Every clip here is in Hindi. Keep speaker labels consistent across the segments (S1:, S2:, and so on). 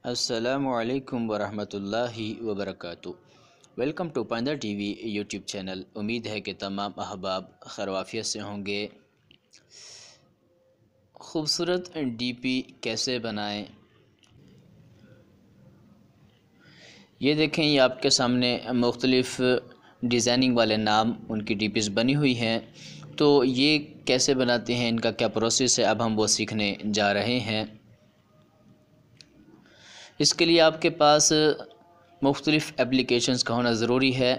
S1: अस्सलामुअलैकुम वरहमतुल्लाहि वबरकातुहू। वेलकम टू पांदा टीवी यूट्यूब चैनल। उम्मीद है कि तमाम अहबाब खैरियत से होंगे। ख़ूबसूरत डीपी कैसे बनाएं, ये देखें। ये आपके सामने मुख्तलिफ़ डिज़ाइनिंग वाले नाम उनकी डीपीज़ बनी हुई हैं। तो ये कैसे बनाते हैं, इनका क्या प्रोसेस है, अब हम वो सीखने जा रहे हैं। इसके लिए आपके पास मुख्तलिफ़ एप्लीकेशंस का होना ज़रूरी है।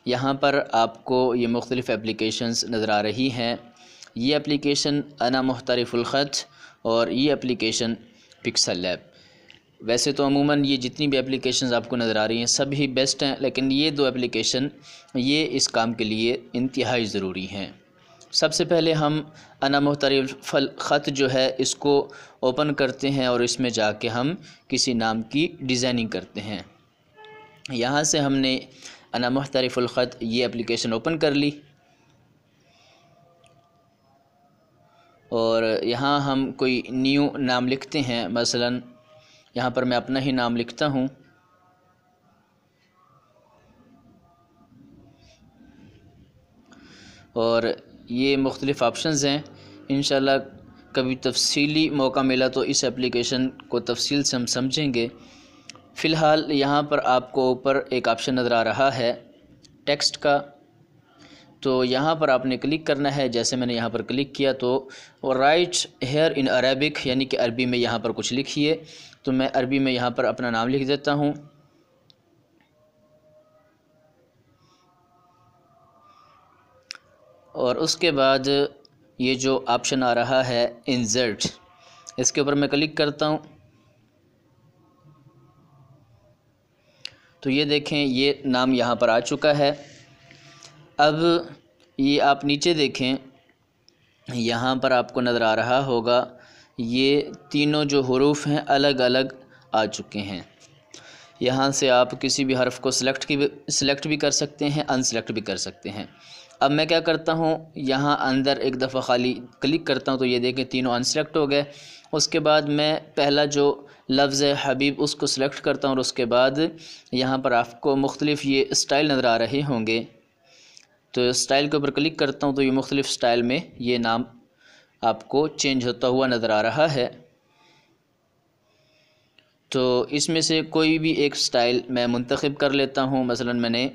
S1: यहाँ पर आपको ये मुख्तलिफ़ एप्लीकेशंस नज़र आ रही हैं। ये एप्लीकेशन अना मुख्तरिफुल ख़त और ये एप्लीकेशन पिक्सल लैब। वैसे तो अमूमन ये जितनी भी एप्लीकेशंस आपको नज़र आ रही हैं सभी बेस्ट हैं, लेकिन ये दो एप्लीकेशन ये इस काम के लिए इंतहाई ज़रूरी हैं। सबसे पहले हम अना मुख्तरिफुल ख़त जो है इसको ओपन करते हैं और इसमें जाके हम किसी नाम की डिज़ाइनिंग करते हैं। यहाँ से हमने अना मुख्तरिफुल ख़त ये एप्लीकेशन ओपन कर ली और यहाँ हम कोई न्यू नाम लिखते हैं। मसलन यहाँ पर मैं अपना ही नाम लिखता हूँ। और ये मुख्तलिफ़ ऑप्शंस हैं। इंशाल्लाह कभी तफसीली मौका मिला तो इस एप्लीकेशन को तफसील से हम समझेंगे। फ़िलहाल यहाँ पर आपको ऊपर एक ऑप्शन नज़र आ रहा है टेक्स्ट का, तो यहाँ पर आपने क्लिक करना है। जैसे मैंने यहाँ पर क्लिक किया तो राइट हेयर इन अरबिक, यानी कि अरबी में यहाँ पर कुछ लिखिए। तो मैं अरबी में यहाँ पर अपना नाम लिख देता हूँ। और उसके बाद ये जो ऑप्शन आ रहा है इंसर्ट, इसके ऊपर मैं क्लिक करता हूँ। तो ये देखें, ये नाम यहाँ पर आ चुका है। अब ये आप नीचे देखें, यहाँ पर आपको नज़र आ रहा होगा ये तीनों जो हरूफ हैं अलग अलग आ चुके हैं। यहाँ से आप किसी भी हर्फ़ को सिलेक्ट भी कर सकते हैं, अनसेलेक्ट भी कर सकते हैं। अब मैं क्या करता हूँ, यहाँ अंदर एक दफ़ा खाली क्लिक करता हूँ तो ये देखें तीनों अनसेलेक्ट हो गए। उसके बाद मैं पहला जो लफ्ज़ है हबीब उसको सिलेक्ट करता हूँ और उसके बाद यहाँ पर आपको मुख्तलिफ़ ये स्टाइल नज़र आ रहे होंगे। तो स्टाइल के ऊपर क्लिक करता हूँ तो ये मुख्तलिफ़ स्टाइल में ये नाम आपको चेंज होता हुआ नज़र आ रहा है। तो इसमें से कोई भी एक स्टाइल मैं मुंतखब कर लेता हूँ। मसलन मैंने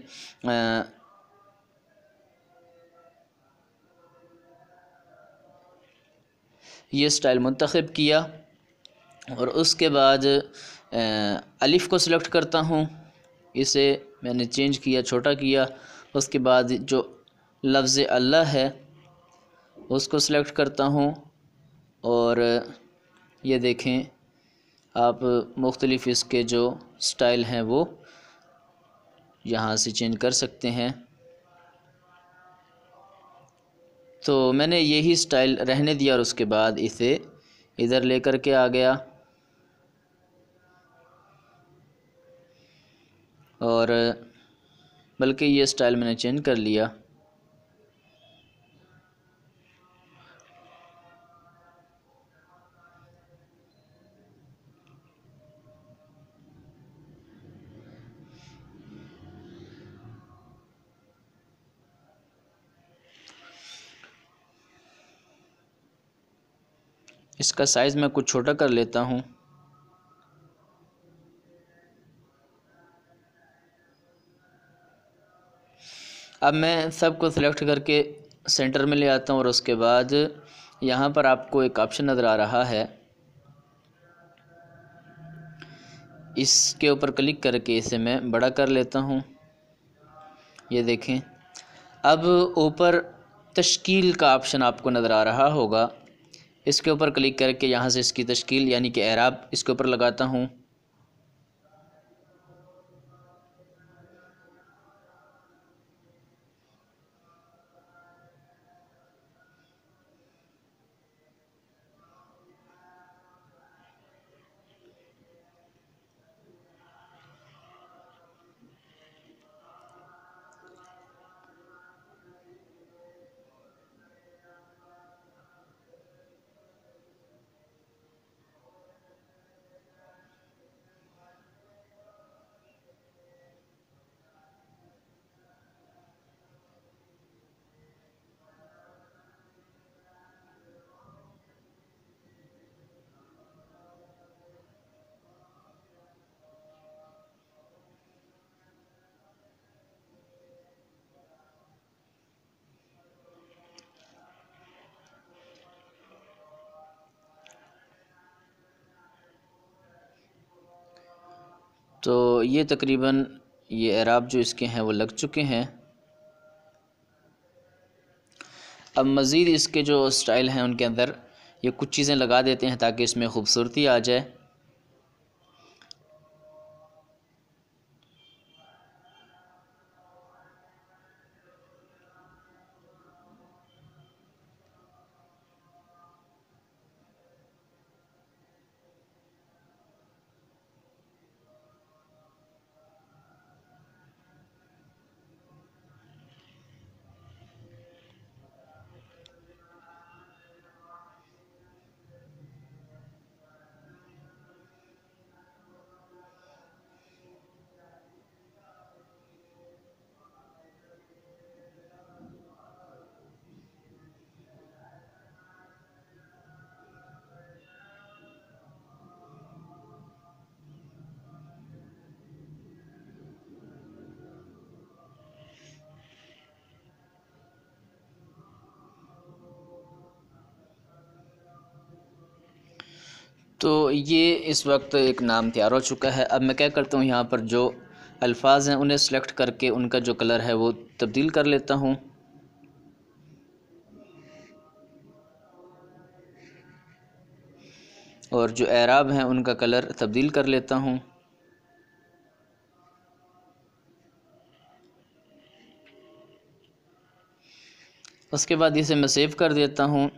S1: ये स्टाइल मुंतखब किया और उसके बाद अलिफ़ को सिलेक्ट करता हूँ। इसे मैंने चेंज किया, छोटा किया। उसके बाद जो लफ्ज़ अल्लाह है उसको सिलेक्ट करता हूँ और ये देखें आप मुख्तलिफ़ इसके जो स्टाइल हैं वो यहाँ से चेंज कर सकते हैं। तो मैंने यही स्टाइल रहने दिया और उसके बाद इसे इधर लेकर के आ गया और बल्कि ये स्टाइल मैंने चेंज कर लिया। इसका साइज़ मैं कुछ छोटा कर लेता हूँ। अब मैं सबको सिलेक्ट करके सेंटर में ले आता हूँ और उसके बाद यहाँ पर आपको एक ऑप्शन नज़र आ रहा है, इसके ऊपर क्लिक करके इसे मैं बड़ा कर लेता हूँ। ये देखें, अब ऊपर तश्कील का ऑप्शन आपको नज़र आ रहा होगा। इसके ऊपर क्लिक करके यहाँ से इसकी तश्कील यानी कि एराब इसके ऊपर लगाता हूँ। तो ये तकरीबन ये एराब जो इसके हैं वो लग चुके हैं। अब मज़ीद इसके जो स्टाइल हैं उनके अंदर ये कुछ चीज़ें लगा देते हैं ताकि इसमें ख़ूबसूरती आ जाए। तो ये इस वक्त एक नाम तैयार हो चुका है। अब मैं क्या करता हूँ, यहाँ पर जो अल्फाज हैं उन्हें सेलेक्ट करके उनका जो कलर है वो तब्दील कर लेता हूँ। और जो एराब हैं उनका कलर तब्दील कर लेता हूँ। उसके बाद इसे मैं सेव कर देता हूँ।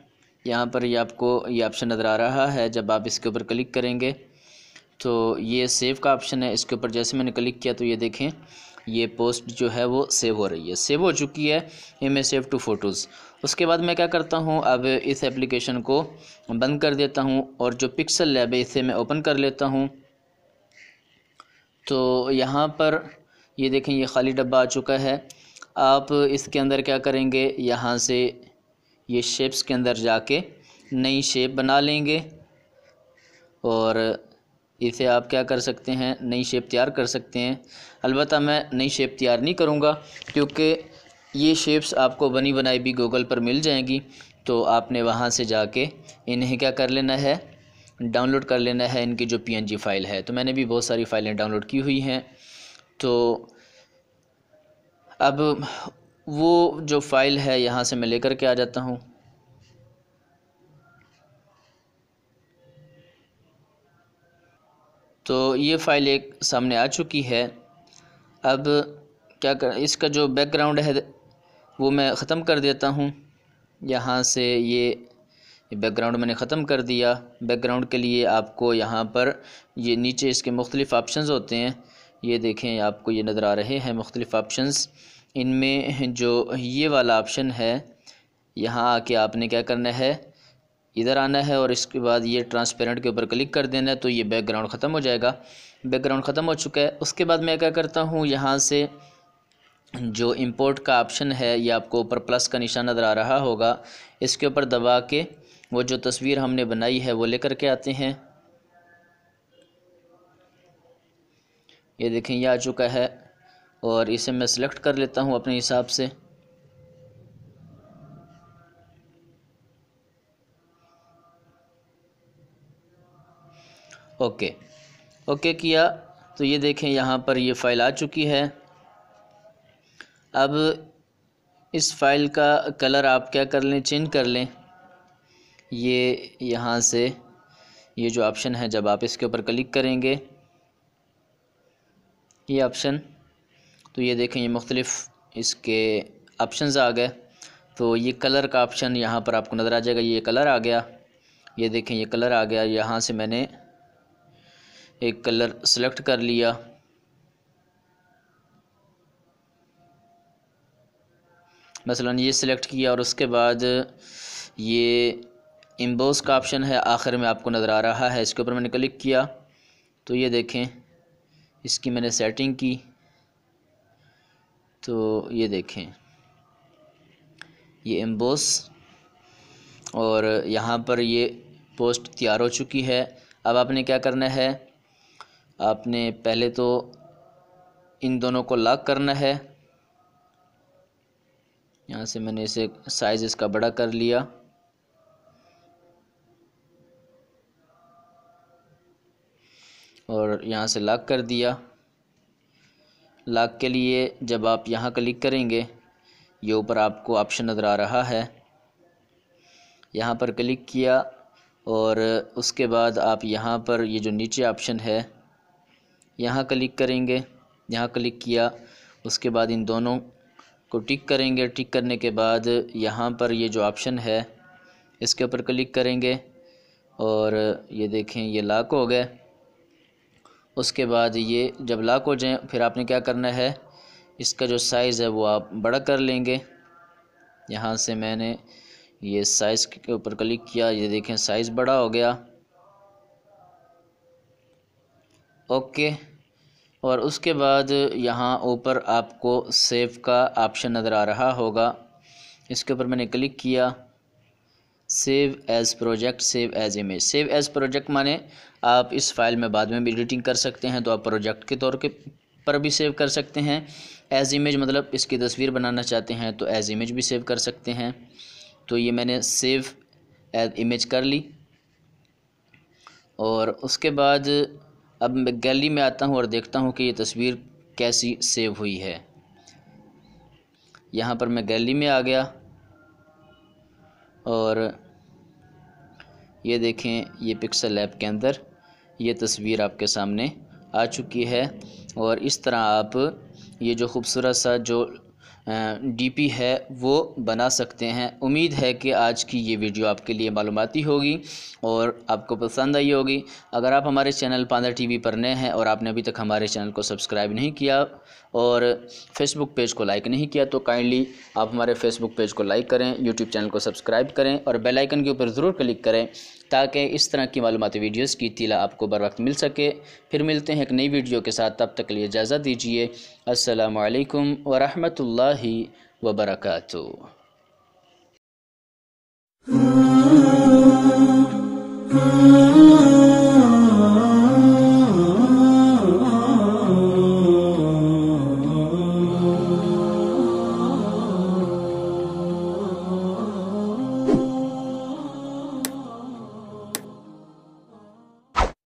S1: यहाँ पर ये आपको ये ऑप्शन नज़र आ रहा है। जब आप इसके ऊपर क्लिक करेंगे तो ये सेव का ऑप्शन है, इसके ऊपर जैसे मैंने क्लिक किया तो ये देखें ये पोस्ट जो है वो सेव हो रही है, सेव हो चुकी है इमेज सेव टू फ़ोटोज़। उसके बाद मैं क्या करता हूँ, अब इस एप्लीकेशन को बंद कर देता हूँ और जो पिक्सल लैब है इसे मैं ओपन कर लेता हूँ। तो यहाँ पर ये देखें ये ख़ाली डब्बा आ चुका है। आप इसके अंदर क्या करेंगे, यहाँ से ये शेप्स के अंदर जाके नई शेप बना लेंगे और इसे आप क्या कर सकते हैं, नई शेप तैयार कर सकते हैं। अलबत्ता मैं नई शेप तैयार नहीं करूँगा क्योंकि ये शेप्स आपको बनी बनाई भी गूगल पर मिल जाएंगी। तो आपने वहाँ से जाके इन्हें क्या कर लेना है, डाउनलोड कर लेना है इनकी जो PNG फ़ाइल है। तो मैंने भी बहुत सारी फ़ाइलें डाउनलोड की हुई हैं। तो अब वो जो फ़ाइल है यहाँ से मैं लेकर के आ जाता हूँ। तो ये फ़ाइल एक सामने आ चुकी है। अब क्या कर, इसका जो बैकग्राउंड है वो मैं ख़त्म कर देता हूँ। यहाँ से ये बैकग्राउंड मैंने ख़त्म कर दिया। बैकग्राउंड के लिए आपको यहाँ पर ये नीचे इसके मुख्तलिफ़ ऑप्शंस होते हैं, ये देखें आपको ये नज़र आ रहे हैं मुख्तलिफ़ ऑप्शंस। इनमें जो ये वाला ऑप्शन है यहाँ आके आपने क्या करना है, इधर आना है और इसके बाद ये ट्रांसपेरेंट के ऊपर क्लिक कर देना है। तो ये बैकग्राउंड ख़त्म हो जाएगा। बैकग्राउंड ख़त्म हो चुका है। उसके बाद मैं क्या करता हूँ, यहाँ से जो इंपोर्ट का ऑप्शन है ये आपको ऊपर प्लस का निशान नज़र आ रहा होगा, इसके ऊपर दबा के वो जो तस्वीर हमने बनाई है वो लेकर के आते हैं। ये देखें ये आ चुका है और इसे मैं सिलेक्ट कर लेता हूँ अपने हिसाब से। ओके ओके किया तो ये देखें यहाँ पर ये फ़ाइल आ चुकी है। अब इस फ़ाइल का कलर आप क्या कर लें, चेंज कर लें। ये यहाँ से ये जो ऑप्शन है जब आप इसके ऊपर क्लिक करेंगे ये ऑप्शन, तो ये देखें ये मुख्तलिफ़ इसके ऑप्शंस आ गए। तो ये कलर का ऑप्शन यहाँ पर आपको नज़र आ जाएगा, ये कलर आ गया। ये देखें ये कलर आ गया। यहाँ से मैंने एक कलर सेलेक्ट कर लिया। मसलन ये सिलेक्ट किया और उसके बाद ये एम्बोस का ऑप्शन है आखिर में आपको नज़र आ रहा है, इसके ऊपर मैंने क्लिक किया तो ये देखें इसकी मैंने सेटिंग की। तो ये देखें ये एम्बोस और यहाँ पर ये पोस्ट तैयार हो चुकी है। अब आपने क्या करना है, आपने पहले तो इन दोनों को लॉक करना है। यहाँ से मैंने इसे साइज़ इसका बड़ा कर लिया और यहाँ से लॉक कर दिया। लॉक के लिए जब आप यहाँ क्लिक करेंगे, ये ऊपर आपको ऑप्शन नज़र आ रहा है, यहाँ पर क्लिक किया और उसके बाद आप यहाँ पर ये जो नीचे ऑप्शन है यहाँ क्लिक करेंगे। यहाँ क्लिक किया, उसके बाद इन दोनों को टिक करेंगे। टिक करने के बाद यहाँ पर ये जो ऑप्शन है इसके ऊपर क्लिक करेंगे और ये देखें ये लॉक हो गए। उसके बाद ये जब लॉक हो जाए फिर आपने क्या करना है, इसका जो साइज़ है वो आप बड़ा कर लेंगे। यहाँ से मैंने ये साइज़ के ऊपर क्लिक किया, ये देखें साइज़ बड़ा हो गया। ओके। और उसके बाद यहाँ ऊपर आपको सेव का ऑप्शन नज़र आ रहा होगा, इसके ऊपर मैंने क्लिक किया। Save as project, save as image. Save as project माने आप इस फाइल में बाद में भी एडिटिंग कर सकते हैं, तो आप प्रोजेक्ट के तौर के पर भी सेव कर सकते हैं। एज़ इमेज मतलब इसकी तस्वीर बनाना चाहते हैं तो एज़ इमेज भी सेव कर सकते हैं। तो ये मैंने सेव एज़ इमेज कर ली। और उसके बाद अब मैं गैलरी में आता हूँ और देखता हूँ कि ये तस्वीर कैसी सेव हुई है। यहाँ पर मैं गैलरी में आ गया और ये देखें ये पिक्सल लैब के अंदर ये तस्वीर आपके सामने आ चुकी है। और इस तरह आप ये जो ख़ूबसूरत सा जो डीपी है वो बना सकते हैं। उम्मीद है कि आज की ये वीडियो आपके लिए मालूमाती होगी और आपको पसंद आई होगी। अगर आप हमारे चैनल पांदा टीवी पर नए हैं और आपने अभी तक हमारे चैनल को सब्सक्राइब नहीं किया और फेसबुक पेज को लाइक नहीं किया तो काइंडली आप हमारे फेसबुक पेज को लाइक करें, यूट्यूब चैनल को सब्सक्राइब करें और बेल आइकन के ऊपर ज़रूर क्लिक करें ताकि इस तरह की मालूमाती वीडियोज़ की इत्तला आपको बर वक्त मिल सके। फिर मिलते हैं एक नई वीडियो के साथ, तब तक के लिए इजाज़त दीजिए। अस्सलामु अलैकुम व रहमतुल्लाहि व बरकातुहू।